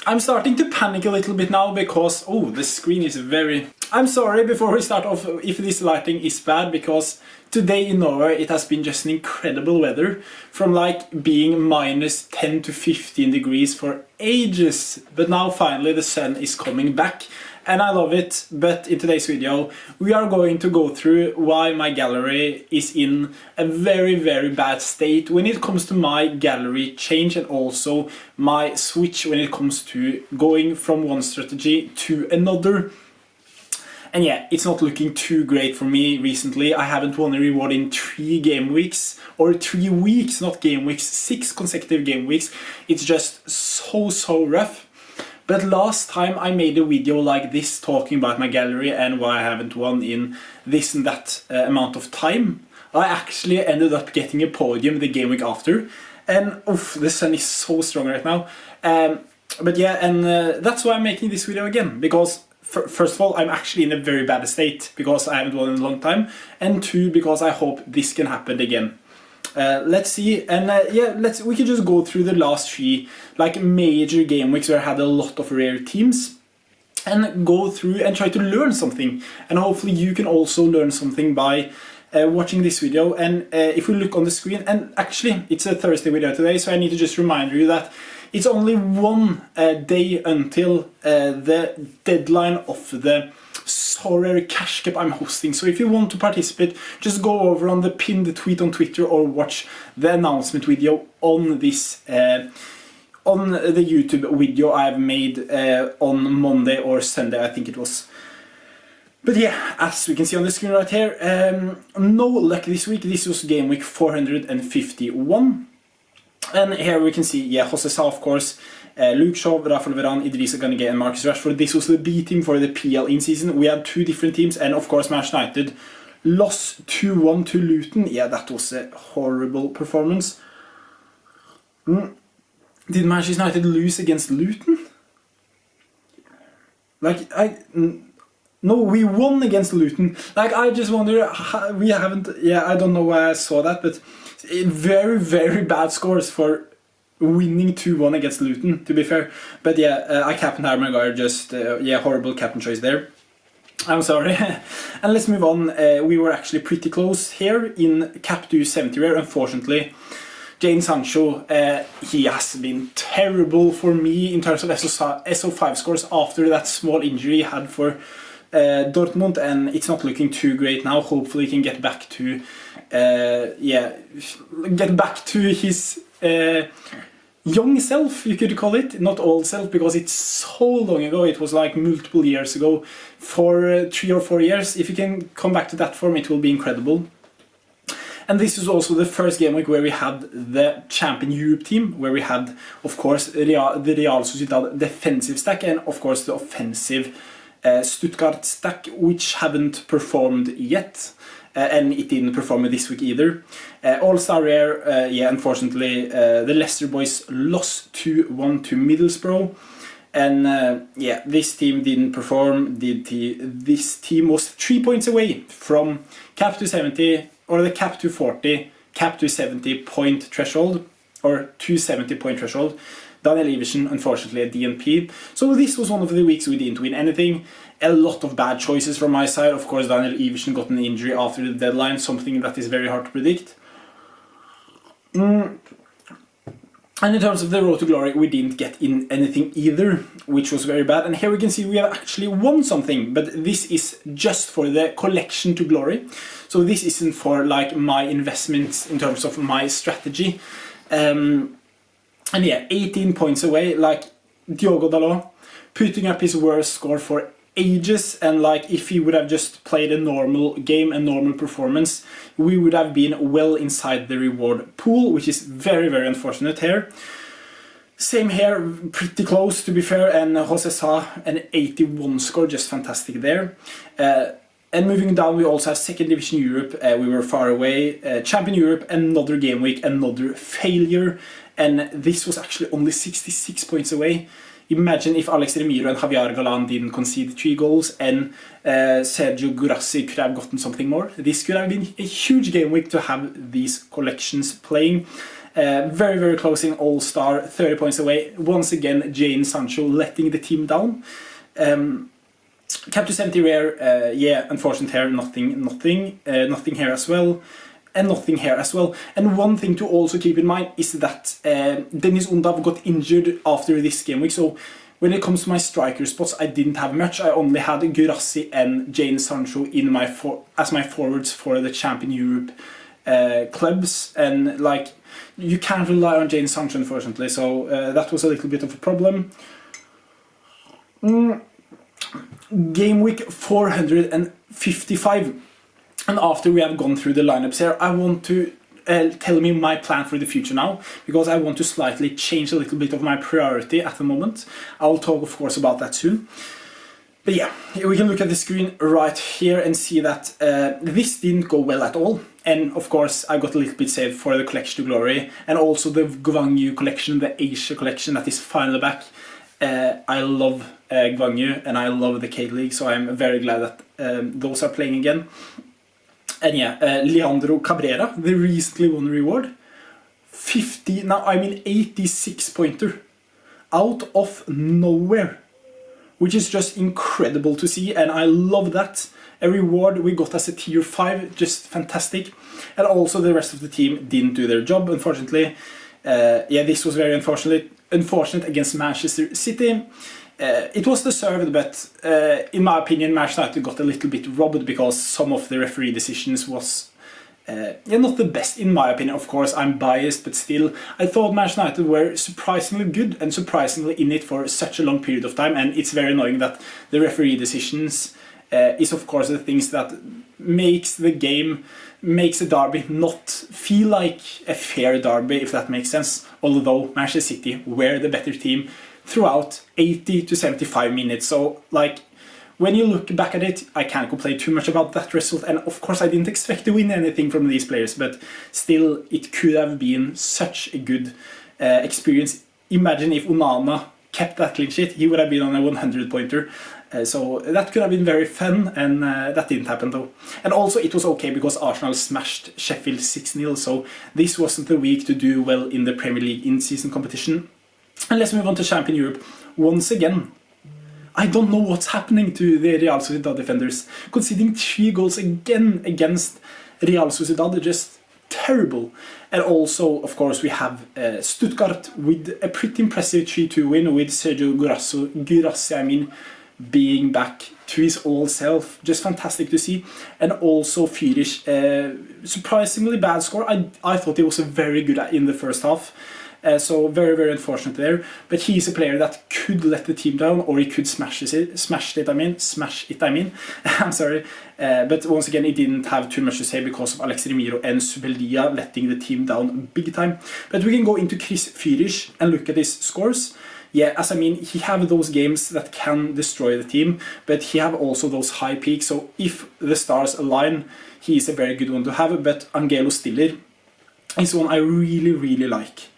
I'm starting to panic a little bit now because, oh, the screen is very... I'm sorry before we start off if this lighting is bad, because today in Norway it has been just an incredible weather, from like being minus 10 to 15 degrees for ages, but now finally the sun is coming back and I love it. But in today's video we are going to go through why my gallery is in a very bad state when it comes to my gallery change, and also my switch when it comes to going from one strategy to another. And yeah, it's not looking too great for me recently. I haven't won a reward in 3 game weeks, or 3 weeks, not game weeks, 6 consecutive game weeks. It's just so rough. But last time I made a video like this talking about my gallery and why I haven't won in this and that amount of time, I actually ended up getting a podium the game week after. And oof, the sun is so strong right now. But yeah, and that's why I'm making this video again, because first of all, I'm actually in a very bad state because I haven't won in a long time, and 2, because I hope this can happen again. Let's see, and yeah, we can just go through the last 3 like major game weeks where I had a lot of rare teams, and go through and try to learn something. And hopefully you can also learn something by watching this video. And if we look on the screen, and actually it's a Thursday video today, so I need to just remind you that it's only 1 day until the deadline of the Sorare Cash Cup I'm hosting. So if you want to participate, just go over on the pinned tweet on Twitter or watch the announcement video on this on the YouTube video I've made on Monday or Sunday, I think it was. But yeah, as we can see on the screen right here, no luck this week. This was game week 451. And here we can see, yeah, Jose Sa, of course, Luke Shaw, Rafael Varane, Idrissa Gana and Marcus Rashford. This was the B team for the PL in-season. We had 2 different teams, and of course Manchester United lost 2-1 to Luton. Yeah, that was a horrible performance. Did Manchester United lose against Luton? Like, no, we won against Luton. Like, I just wonder how we haven't... Yeah, I don't know why I saw that, but very bad scores for winning 2-1 against Luton, to be fair. But yeah, I captained Harry Maguire, just, yeah, horrible captain choice there. I'm sorry. And let's move on. We were actually pretty close here in Cap 270 rare. Unfortunately, Jadon Sancho, he has been terrible for me in terms of SO5 scores after that small injury he had for Dortmund, and it's not looking too great now. Hopefully he can get back to get back to his young self, you could call it, not old self, because it's so long ago. It was like multiple years ago, for 3 or 4 years. If you can come back to that form, it will be incredible. And this is also the first game week where we had the Champion Europe team, where we had, of course, the Real Sociedad defensive stack, and of course the offensive Stuttgart stack, which haven't performed yet, and it didn't perform this week either. All-star rare, yeah, unfortunately, the Leicester boys lost 2-1 to Middlesbrough, and yeah, this team didn't perform. This team was 3 points away from Cap 270, or the Cap 240, Cap 270 point threshold, or 270 point threshold. Daniel Iversen, unfortunately, a DNP. So this was one of the weeks we didn't win anything. A lot of bad choices from my side. Of course, Daniel Iversen got an injury after the deadline, something that is very hard to predict. And in terms of the Road to Glory, we didn't get in anything either, which was very bad. And here we can see we have actually won something, but this is just for the collection to Glory. So this isn't for like my investments in terms of my strategy. And yeah, 18 points away, like Diogo Dalot putting up his worst score for ages, and like if he would have just played a normal game, a normal performance, we would have been well inside the reward pool, which is very unfortunate here. Same here, pretty close to be fair, and Jose Sa, an 81 score, just fantastic there. And moving down, we also have Second Division Europe. We were far away. Champion Europe, another game week, another failure. And this was actually only 66 points away. Imagine if Alex Remiro and Javier Galan didn't concede 3 goals, and Sergio Gurassi could have gotten something more. This could have been a huge game week to have these collections playing. Very, very close in All-Star, 30 points away. Once again, Jane Sancho letting the team down. Cap to 70 rare, yeah, unfortunate here, nothing here as well. And nothing here as well. And one thing to also keep in mind is that Dennis Undav got injured after this game week, so when it comes to my striker spots, I didn't have much. I only had Gurassi and Jane Sancho in my as my forwards for the Champion Europe clubs, and like you can't rely on Jane Sancho, unfortunately, so that was a little bit of a problem. Game week 455. And after we have gone through the lineups here, I want to tell me my plan for the future now, because I want to slightly change a little bit of my priority at the moment. I'll talk, of course, about that soon. But yeah, we can look at the screen right here and see that this didn't go well at all. And of course, I got a little bit saved for the Collection to Glory, and also the Gwangju collection, the Asia collection that is finally back. I love Gwangju and I love the K-League, so I'm very glad that those are playing again. And yeah, Leandro Cabrera, the recently won reward, 86 pointer, out of nowhere, which is just incredible to see, and I love that. A reward we got as a tier 5, just fantastic. And also the rest of the team didn't do their job, unfortunately. Yeah, this was very unfortunate against Manchester City. It was deserved, but in my opinion, Manchester United got a little bit robbed because some of the referee decisions was not the best, in my opinion. Of course, I'm biased, but still, I thought Manchester United were surprisingly good and surprisingly in it for such a long period of time, and it's very annoying that the referee decisions is, of course, the things that makes the game, makes a derby not feel like a fair derby, if that makes sense, although Manchester City were the better team throughout 80 to 75 minutes. So, like, when you look back at it, I can't complain too much about that result. And of course, I didn't expect to win anything from these players, but still, it could have been such a good experience. Imagine if Onana kept that clean sheet, he would have been on a 100-pointer. So that could have been very fun, and that didn't happen though. And also it was okay because Arsenal smashed Sheffield 6-0, so this wasn't the week to do well in the Premier League in-season competition. And let's move on to Champion Europe. Once again, I don't know what's happening to the Real Sociedad defenders. Conceding 3 goals again against Real Sociedad, just terrible. And also, of course, we have Stuttgart with a pretty impressive 3-2 win with Sergio Gurassi, being back to his old self. Just fantastic to see. And also Fürich, surprisingly bad score. I thought he was very good in the first half. So very, very unfortunate there. But he's a player that could let the team down, or he could smash it. I'm sorry. But once again, he didn't have too much to say because of Alex Remiro and Subelia letting the team down big time. But we can go into Chris Fürich and look at his scores. Yeah, he have those games that can destroy the team, but he have also those high peaks. So if the stars align, he is a very good one to have. But Angelo Stiller is one I really, really like.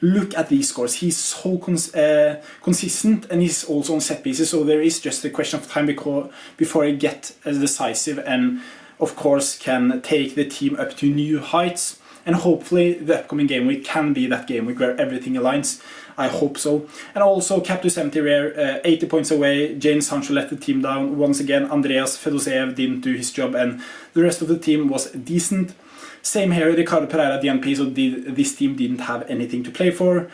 Look at these scores. He's so consistent, and he's also on set pieces, so there is just a question of time before he gets decisive and, of course, can take the team up to new heights. And hopefully the upcoming game week can be that game week where everything aligns. I hope so. And also Cap to 70 rare, 80 points away. Jane Sancho let the team down. Once again, Andreas Fedoseev didn't do his job, and the rest of the team was decent. Same here, Ricardo Pereira, DNP, so this team didn't have anything to play for.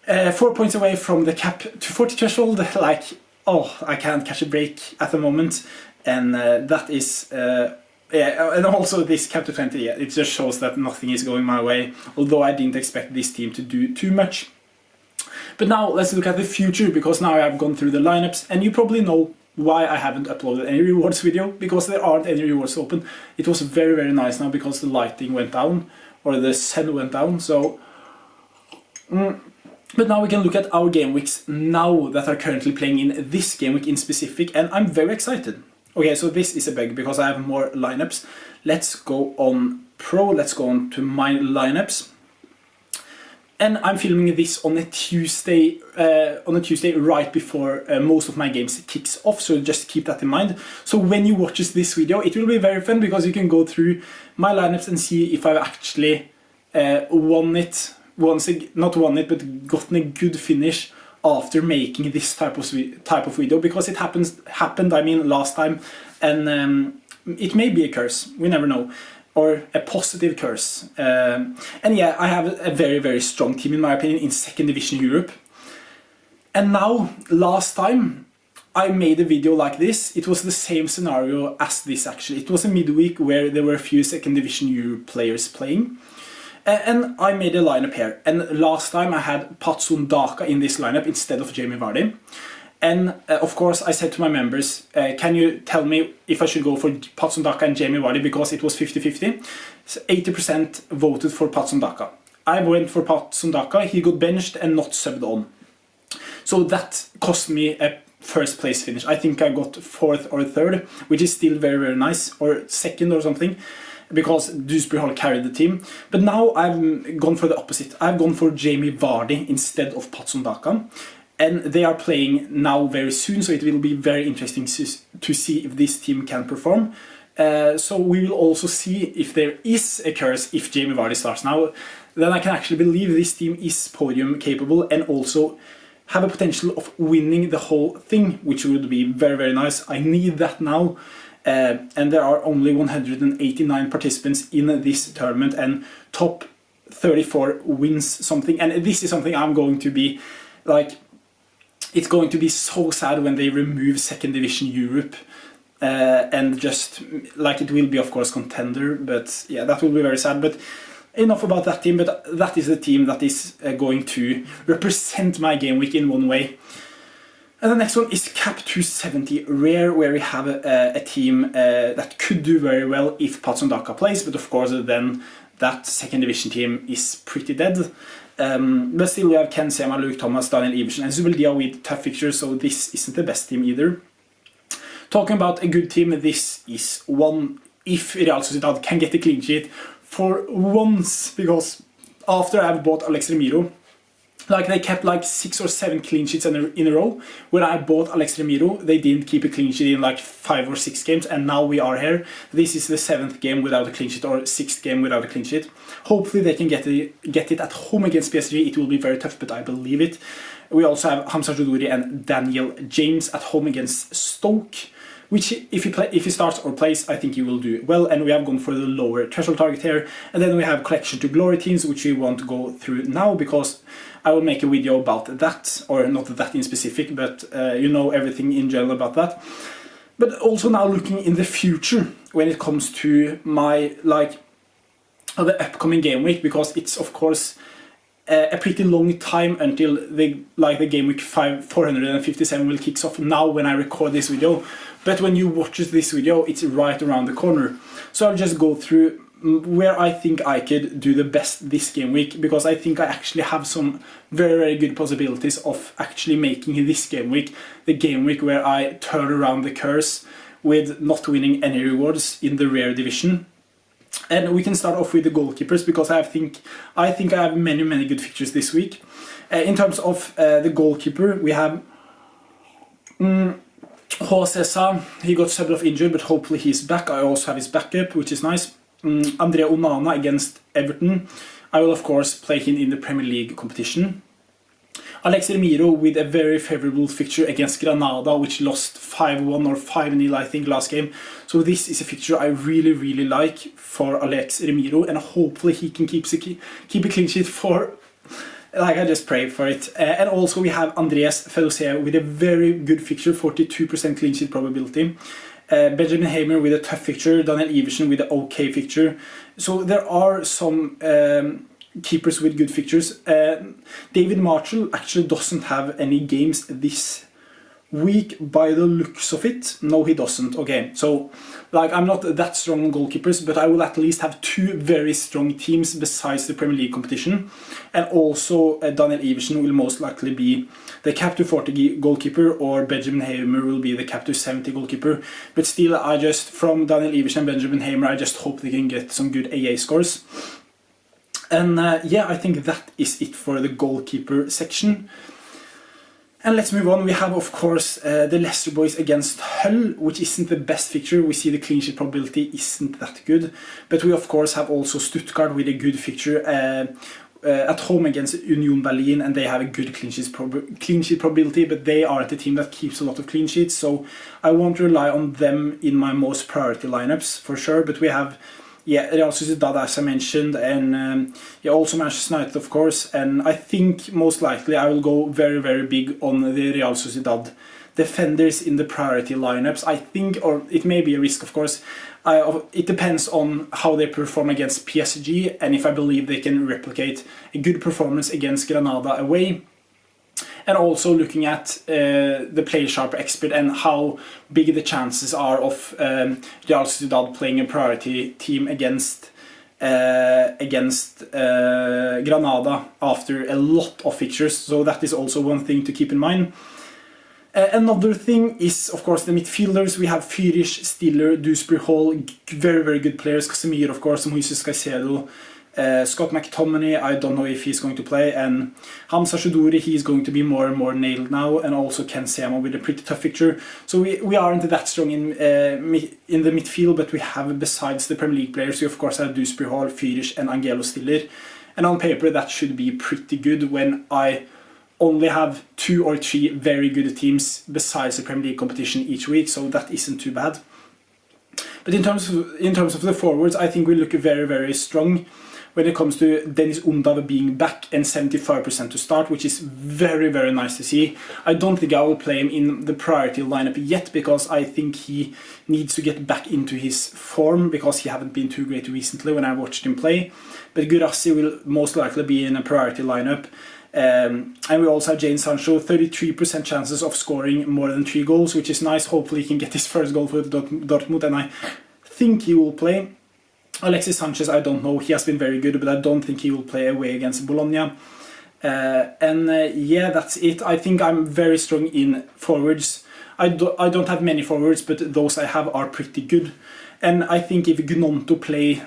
4 points away from the cap to 40 threshold, like, oh, I can't catch a break at the moment. And that is, yeah, and also this cap to 20, yeah, it just shows that nothing is going my way, although I didn't expect this team to do too much. But now let's look at the future, because now I've gone through the lineups, and you probably know why I haven't uploaded any rewards video, because there aren't any rewards open. It was very, very nice now because the lighting went down, or the sun went down, so but now we can look at our game weeks now that are currently playing in this game week in specific, and I'm very excited. Okay, so this is a bug because I have more lineups. Let's go on Pro, let's go on to my lineups. And I'm filming this on a Tuesday right before most of my games kicks off, so just keep that in mind. So when you watch this video, it will be very fun because you can go through my lineups and see if I've actually won it, not won it, but gotten a good finish after making this type of video, because it happened, I mean, last time, and it may be a curse, we never know, or a positive curse. And yeah, I have a very, very strong team in my opinion in 2nd Division Europe. And now, last time I made a video like this, it was the same scenario as this actually. It was a midweek where there were a few 2nd Division Europe players playing. And I made a lineup here, and last time I had Patson Daka in this lineup instead of Jamie Vardy. And of course I said to my members, can you tell me if I should go for Patson Daka and Jamie Vardy, because it was 50-50. So 80% voted for Patson Daka. I went for Patson Daka, he got benched and not subbed on. So that cost me a 1st place finish. I think I got 4th or 3rd, which is still very, very nice, or 2nd or something, because Dewsbury Hall carried the team. But now I've gone for the opposite. I've gone for Jamie Vardy instead of Patson Daka. And they are playing now very soon, so it will be very interesting to see if this team can perform. So we will also see if there is a curse if Jamie Vardy starts now. Then I can actually believe this team is podium capable and also have a potential of winning the whole thing, which would be very, very nice. I need that now. And there are only 189 participants in this tournament, and top 34 wins something. And this is something I'm going to be like, it's going to be so sad when they remove 2nd Division Europe, and just like, it will be of course contender, but yeah, that will be very sad. But enough about that team. But that is the team that is going to represent my game week in one way. And the next one is Cap 270 Rare, where we have a team that could do very well if Patson Daka plays, but of course then that 2nd Division team is pretty dead. But still we have Ken Sema, Luke Thomas, Daniel Iversen and Zubeldia with tough fixtures, so this isn't the best team either. Talking about a good team, this is one if Real Sociedad can get a clean sheet for once, because after I've bought Alex Remiro, like they kept like 6 or 7 clean sheets in a row. When I bought Alex Remiro, they didn't keep a clean sheet in like 5 or 6 games, and now we are here. This is the 7th game without a clean sheet, or 6th game without a clean sheet. Hopefully they can get it at home against PSG. It will be very tough, but I believe it. We also have Hamza Joudouri and Daniel James at home against Stoke, which if he starts or plays, I think he will do well. And we have gone for the lower threshold target here. And then we have collection to glory teams, which we won't go through now because I will make a video about that, or not that in specific, but you know everything in general about that. But also now looking in the future when it comes to my the upcoming game week, because it's of course a pretty long time until the game week 457 will kicks off now when I record this video. But when you watch this video, it's right around the corner. So I'll just go through where I think I could do the best this game week, because I think I actually have some very, very good possibilities of actually making this game week the game week where I turn around the curse with not winning any rewards in the rare division. And we can start off with the goalkeepers, because I think I have many good fixtures this week. In terms of the goalkeeper, we have Jose Sa. He got subbed off injured, but hopefully he's back. I also have his backup, which is nice. Andrea Onana against Everton. I will of course play him in the Premier League competition. Alex Remiro with a very favourable fixture against Granada, which lost 5-1 or 5-0 I think last game. So this is a fixture I really like for Alex Remiro, and hopefully he can keep a clean sheet for, like, I just pray for it. And also we have Andreas Fedosea with a very good fixture, 42% clean sheet probability. Benjamin Hamer with a tough fixture, Daniel Iversen with an okay fixture. So there are some keepers with good fixtures. David Marshall actually doesn't have any games this week by the looks of it. No, he doesn't. Okay, so I'm not that strong on goalkeepers, but I will at least have 2 very strong teams besides the Premier League competition. And also Daniel Iversen will most likely be the Cap 240 goalkeeper, or Benjamin Hamer will be the Cap 270 goalkeeper. But still, from Daniel Iversen and Benjamin Hamer, I just hope they can get some good AA scores. And yeah, I think that is it for the goalkeeper section. And let's move on. We have, of course, the Leicester boys against Hull, which isn't the best fixture. We see the clean sheet probability isn't that good. But we, of course, have also Stuttgart with a good fixture at home against Union Berlin, and they have a good clean sheet probability, but they aren't a team that keeps a lot of clean sheets, so I won't rely on them in my most priority lineups for sure. But we have Real Sociedad, as I mentioned, and also Manchester United, of course. And I think most likely I will go very, very big on the Real Sociedad defenders in the priority lineups. I think, or it may be a risk, of course. It depends on how they perform against PSG, and if I believe they can replicate a good performance against Granada away. And also looking at the Play Sharper expert and how big the chances are of Real Sociedad playing a priority team against Granada after a lot of fixtures. So that is also one thing to keep in mind. Another thing is, of course, the midfielders. We have Führich, Stiller, Dewsbury Hall, very, very good players. Casemiro, of course, Moises Caicedo. Scott McTominay, I don't know if he's going to play, and Hamza Choudhury, he's going to be more and more nailed now, and also Ken Sema with a pretty tough fixture. So we aren't that strong in the midfield, but we have, besides the Premier League players, we of course have Dewsbury Hall, Führich and Angelo Stiller, and on paper that should be pretty good when I only have 2 or 3 very good teams besides the Premier League competition each week, so that isn't too bad. But in terms of the forwards, I think we look very, very strong when it comes to Dennis Undav being back and 75% to start, which is very, very nice to see. I don't think I will play him in the priority lineup yet, because I think he needs to get back into his form, because he haven't been too great recently when I watched him play. But Guirassy will most likely be in a priority lineup. And we also have Jadon Sancho, 33% chances of scoring more than 3 goals, which is nice. Hopefully he can get his first goal for Dortmund, and I think he will play. Alexis Sanchez, I don't know, he has been very good, but I don't think he will play away against Bologna. Yeah, that's it. I think I'm very strong in forwards. I don't have many forwards, but those I have are pretty good. And I think if Gnonto play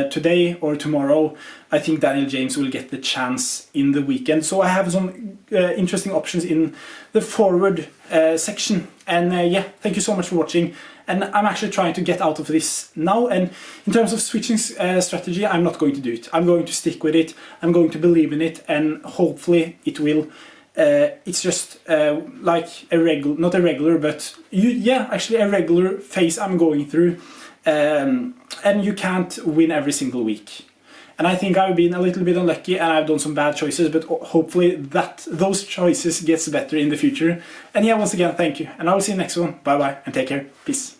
today or tomorrow, I think Daniel James will get the chance in the weekend. So I have some interesting options in the forward section. And yeah, thank you so much for watching. And I'm actually trying to get out of this now. And in terms of switching strategy, I'm not going to do it. I'm going to stick with it. I'm going to believe in it, and hopefully it will. It's just like a regular, not a regular, but actually a regular phase I'm going through. And you can't win every single week. And I think I've been a little bit unlucky and I've done some bad choices, but hopefully those choices gets better in the future. And yeah, once again, thank you. And I will see you next one. Bye bye and take care. Peace.